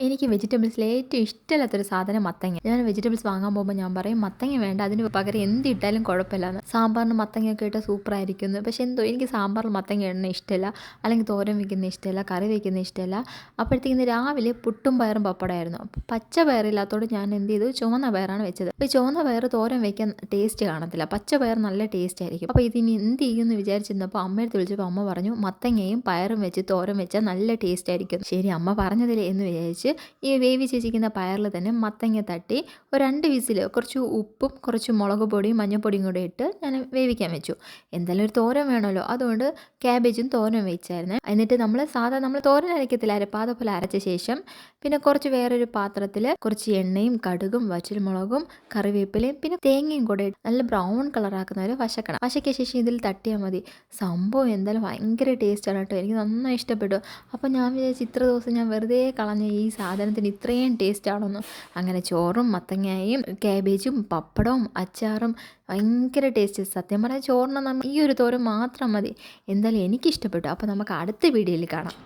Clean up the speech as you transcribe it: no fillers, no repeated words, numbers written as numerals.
എനിക്ക് വെജിറ്റബിൾസിൽ ഏറ്റവും ഇഷ്ടമില്ലാത്തൊരു സാധനം മത്തങ്ങ. ഞാൻ വെജിറ്റബിൾസ് വാങ്ങാൻ പോകുമ്പോൾ ഞാൻ പറയും മത്തങ്ങ വേണ്ട, അതിന് പകരം എന്തിട്ടാലും കുഴപ്പമില്ലാന്ന്. സാമ്പാറിന് മത്തങ്ങയൊക്കെ ഇട്ടാൽ സൂപ്പറായിരിക്കുമെന്ന്. പക്ഷേ എന്തോ എനിക്ക് സാമ്പാറിൽ മത്തങ്ങ ഇടുന്നത് ഇഷ്ടമല്ല, അല്ലെങ്കിൽ തോരൻ വെക്കുന്നത് ഇഷ്ടമല്ല, കറി വെക്കുന്നത് ഇഷ്ടമല്ല. അപ്പോഴത്തേക്കിന്ന് രാവിലെ പുട്ടും പയറും പപ്പടമായിരുന്നു. അപ്പോൾ പച്ച പയറില്ലാത്തതുകൊണ്ട് ഞാൻ എന്ത് ചെയ്തു, ചുവന്ന പയറാണ് വെച്ചത്. അപ്പോൾ ഈ ചുവന്ന പയർ തോരൻ വെക്കാൻ ടേസ്റ്റ് കാണത്തില്ല, പച്ച പയർ നല്ല ടേസ്റ്റ് ആയിരിക്കും. അപ്പോൾ ഇതിനി എന്ത് ചെയ്യുമെന്ന് വിചാരിച്ചിരുന്നപ്പോൾ അമ്മയെടുത്ത് വിളിച്ചപ്പോൾ അമ്മ പറഞ്ഞു മത്തങ്ങയും പയറും വെച്ച് തോരൻ വെച്ചാൽ നല്ല ടേസ്റ്റ് ആയിരിക്കും. ശരി അമ്മ പറഞ്ഞതില്ലേ എന്ന് വിചാരിച്ച് ഈ വേവിച്ചിരിക്കുന്ന പയറിൽ തന്നെ മത്തങ്ങ തട്ടി ഒരു 2 വിസിൽ, കുറച്ച് ഉപ്പും കുറച്ച് മുളക് പൊടിയും മഞ്ഞൾപ്പൊടിയും കൂടെ ഇട്ട് ഞാൻ വേവിക്കാൻ വെച്ചു. എന്തായാലും ഒരു തോരൻ വേണമല്ലോ, അതുകൊണ്ട് ക്യാബേജും തോരൻ വെച്ചായിരുന്നു. എന്നിട്ട് നമ്മൾ തോരൻ അരയ്ക്കത്തില്ല, അരപ്പാത പോലെ അരച്ച ശേഷം പിന്നെ കുറച്ച് വേറൊരു പാത്രത്തിൽ കുറച്ച് എണ്ണയും കടുകും വറ്റൽമുളകും കറിവേപ്പിലയും പിന്നെ തേങ്ങയും കൂടെ ഇട്ട് നല്ല ബ്രൗൺ കളറാക്കുന്ന വരെ വശക്കണം. വശയ്ക്ക് ശേഷം ഇതിൽ തട്ടിയാൽ മതി. സംഭവം എന്തായാലും ഭയങ്കര ടേസ്റ്റാണ് കേട്ടോ, എനിക്ക് നന്നായി ഇഷ്ടപ്പെട്ടു. അപ്പോൾ ഞാൻ വിചാരിച്ചു ഇത്ര ദിവസം ഞാൻ വെറുതെ കളഞ്ഞ ഈ സാധനത്തിന് ഇത്രയും ടേസ്റ്റ് ആണെന്ന്. അങ്ങനെ ചോറും മത്തങ്ങയും കാബേജും പപ്പടവും അച്ചാറും ഭയങ്കര ടേസ്റ്റ്. സത്യം പറഞ്ഞാൽ ചോറിന് ഈ ഒരു തോരൻ മാത്രം മതി. എന്തായാലും എനിക്കിഷ്ടപ്പെട്ടു. അപ്പോൾ നമുക്ക് അടുത്ത വീഡിയോയിൽ കാണാം.